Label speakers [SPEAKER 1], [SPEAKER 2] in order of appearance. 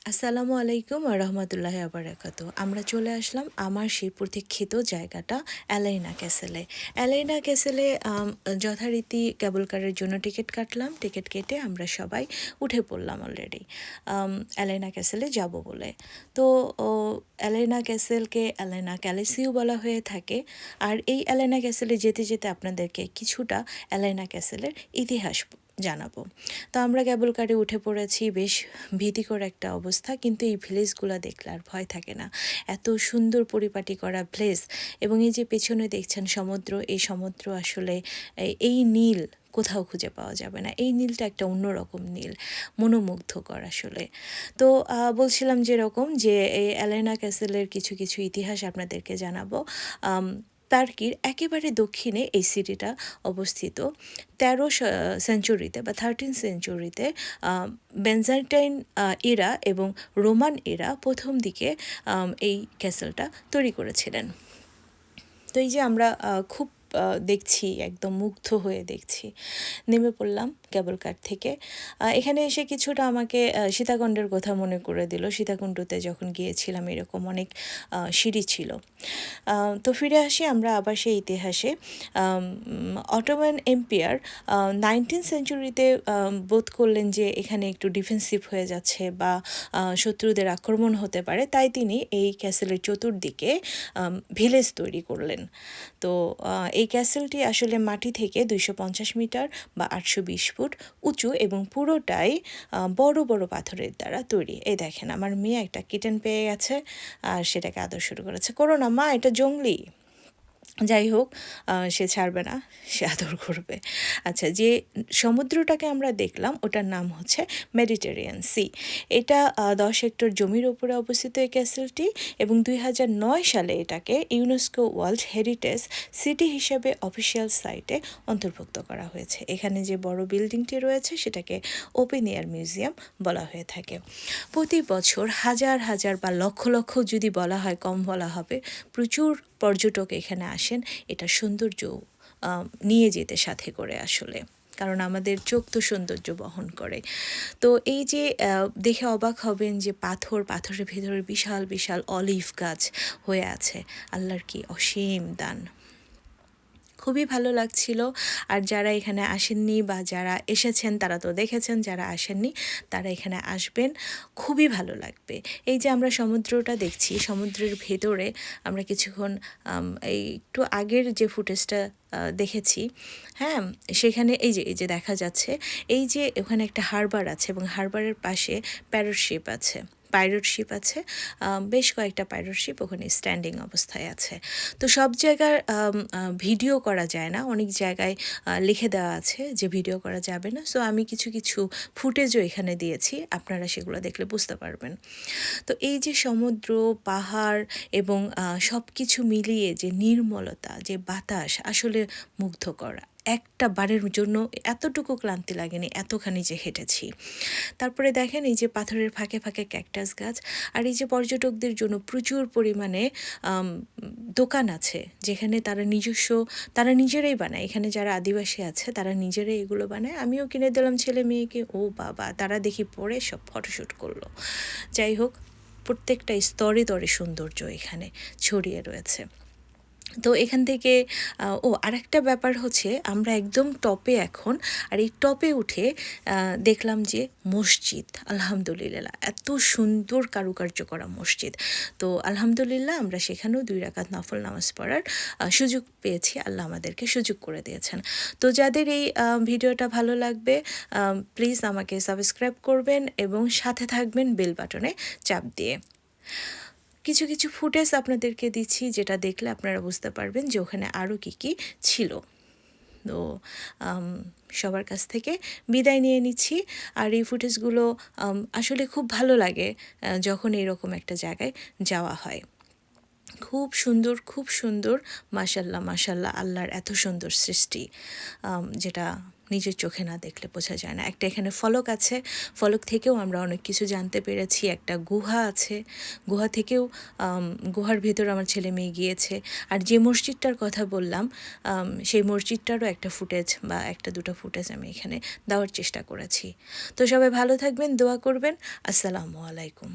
[SPEAKER 1] আসসালামু আলাইকুম ওয়া রাহমাতুল্লাহি ওয়া বারাকাতুহু। আমরা চলে আসলাম আমার সেই প্রতীক্ষিত জায়গাটা অ্যালাইনা ক্যাসেলে। অ্যালাইনা ক্যাসেলে যথারীতি কেবল কারের জন্য টিকিট কাটলাম। টিকিট কেটে আমরা সবাই উঠে পড়লাম অলরেডি অ্যালাইনা ক্যাসেলে যাব বলে। তো ও অ্যালাইনা ক্যাসেলকে অ্যালাইনা ক্যালেসিও বলা হয়ে থাকে। আর এই অ্যালাইনা ক্যাসেলে যেতে যেতে আপনাদেরকে কিছুটা অ্যালাইনা ক্যাসেলের ইতিহাস জানাবো। তো আমরা কেবল কারে উঠে পড়েছি, বেশ ভীতিকর একটা অবস্থা, কিন্তু এই ভিলেজগুলো দেখলে আর ভয় থাকে না। এত সুন্দর পরিপাটি করা ভিলেজ, এবং এই যে পেছনে দেখছেন সমুদ্র, এই সমুদ্র আসলে এই নীল কোথাও খুঁজে পাওয়া যাবে না। এই নীলটা একটা অন্যরকম নীল, মনোমুগ্ধকর আসলে। তো বলছিলাম যেরকম যে এই অ্যালেনা ক্যাসেলের কিছু কিছু ইতিহাস আপনাদেরকে জানাবো। টার্কির একেবারে দক্ষিণে এই সিটিটা অবস্থিত। 13 সেঞ্চুরিতে বা 13 সেঞ্চুরিতে বেনজান্টাইন এরা এবং রোমান এরা প্রথম দিকে এই ক্যাসেলটা তৈরি করেছিলেন। তো এই যে আমরা খুব দেখছি, একদম মুগ্ধ হয়ে দেখছি। নেমে পড়লাম কেবল কার থেকে। এখানে এসে কিছুটা আমাকে সীতাকুণ্ডের কথা মনে করে দিল। সীতাকুণ্ডতে যখন গিয়েছিলাম এরকম অনেক সিঁড়ি ছিল। তো ফিরে আসি আমরা আবার সেই ইতিহাসে। অটোমান এম্পায়ার 19 সেঞ্চুরিতে বোধ করলেন যে এখানে একটু ডিফেন্সিভ হয়ে যাচ্ছে বা শত্রুদের আক্রমণ হতে পারে, তাই তিনি এই ক্যাসেলের চতুর্দিকে ভিলেজ তৈরি করলেন। তো এই ক্যাসেলটি আসলে মাটি থেকে 250 মিটার বা 820 ফুট উঁচু এবং পুরোটাই বড় বড় পাথরের দ্বারা তৈরি। এই দেখেন, আমার মেয়ে একটা কিটেন পেয়ে গেছে আর সেটাকে আদর শুরু করেছে। করো না মা, এটা জংলি। যাই হোক, সে ছাড়বে না, সে আদর করবে। আচ্ছা, যে সমুদ্রটাকে আমরা দেখলাম ওটার নাম হচ্ছে মেডিটেরিয়ান সি। এটা 10 হেক্টর জমির ওপরে অবস্থিত এই ক্যাসেলটি, এবং 2009 সালে এটাকে ইউনেস্কো ওয়ার্ল্ড হেরিটেজ সিটি হিসেবে অফিসিয়াল সাইটে অন্তর্ভুক্ত করা হয়েছে। এখানে যে বড় বিল্ডিংটি রয়েছে সেটাকে ওপেন এয়ার মিউজিয়াম বলা হয়ে থাকে। প্রতি বছর হাজার হাজার বা লক্ষ লক্ষ যদি বলা হয় কম বলা হবে, প্রচুর পর্যটক এখানে আসেন এটা সৌন্দর্য নিয়ে যেতে সাথে করে আসলে, কারণ আমাদের চোখ তো সৌন্দর্য বহন করে। তো এই যে দেখে অবাক হবেন যে পাথরের ভেতরে বিশাল বিশাল অলিভ গাছ হয়ে আছে। আল্লাহর কি অসীম দান, খুবই ভালো লাগছিল। আর যারা এখানে আসেননি বা যারা এসেছেন তারা তো দেখেছেন, যারা আসেননি তারা এখানে আসবেন, খুবই ভালো লাগবে। এই যে আমরা সমুদ্রটা দেখছি, সমুদ্রের ভেতরে আমরা কিছুক্ষণ এই একটু আগের যে ফুটেজটা দেখেছি, হ্যাঁ, সেখানে এই যে দেখা যাচ্ছে, এই যে ওখানে একটা হারবার আছে এবং হারবারের পাশে পাইরট শিপ আছে। বেশ কয়েকটা পাইরট শিপ ওখানে স্ট্যান্ডিং অবস্থায় আছে। তো সব জায়গার ভিডিও করা যায় না, অনেক জায়গায় লিখে দেওয়া আছে যে ভিডিও করা যাবে না। সো আমি কিছু কিছু ফুটেজও এখানে দিয়েছি, আপনারা সেগুলো দেখলে বুঝতে পারবেন। তো এই যে সমুদ্র, পাহাড় এবং সব কিছু মিলিয়ে যে নির্মলতা, যে বাতাস, আসলে মুগ্ধ করা। একটা বারের জন্য এতটুকু ক্লান্তি লাগেনি, এতখানি যে হেঁটেছি। তারপরে দেখেন এই যে পাথরের ফাঁকে ফাঁকে ক্যাকটাস গাছ, আর এই যে পর্যটকদের জন্য প্রচুর পরিমাণে দোকান আছে, যেখানে তারা নিজেরাই বানায়। এখানে যারা আদিবাসী আছে তারা নিজেরাই এগুলো বানায়। আমিও কিনে দিলাম ছেলে মেয়েকে, ও বাবা, তারা দেখি পরে সব ফটোশ্যুট করলো। যাই হোক, প্রত্যেকটা স্তরে স্তরে সৌন্দর্য এখানে ছড়িয়ে রয়েছে। তো এখান থেকে আরেকটা ব্যাপার হচ্ছে, আমরা একদম টপে এখন, আর এই টপে উঠে দেখলাম যে মসজিদ, আলহামদুলিল্লাহ, এত সুন্দর কারুকার্য করা মসজিদ। তো আলহামদুলিল্লাহ আমরা সেখানেও 2 রাকাত নফল নামাজ পড়ার সুযোগ পেয়েছি, আল্লাহ আমাদেরকে সুযোগ করে দিয়েছেন। তো যাদের এই ভিডিওটা ভালো লাগবে, প্লিজ আমাকে সাবস্ক্রাইব করবেন এবং সাথে থাকবেন বেল বাটনে চাপ দিয়ে। কিছু কিছু ফুটেজ আপনাদেরকে দিচ্ছি, যেটা দেখলে আপনারা বুঝতে পারবেন যে ওখানে আরও কী কী ছিল। তো সবার কাছ থেকে বিদায় নিয়ে নিচ্ছি। আর এই ফুটেজগুলো আসলে খুব ভালো লাগে যখন এরকম একটা জায়গায় যাওয়া হয়। খুব সুন্দর, খুব সুন্দর, মাশাল্লাহ মাশাল্লাহ, আল্লাহর এত সুন্দর সৃষ্টি, যেটা নিজের চোখে না দেখলে বোঝা যায় না। একটা এখানে ফলক আছে, ফলক থেকেও আমরা অনেক কিছু জানতে পেরেছি। একটা গুহা আছে, গুহা থেকেও গুহার ভেতর আমার ছেলে মেয়ে গিয়েছে। আর যে মসজিদটার কথা বললাম, সেই মসজিদটারও একটা ফুটেজ বা একটা দুটো ফুটেজ আমি এখানে দেওয়ার চেষ্টা করেছি। তো সবাই ভালো থাকবেন, দোয়া করবেন। আসসালামু আলাইকুম।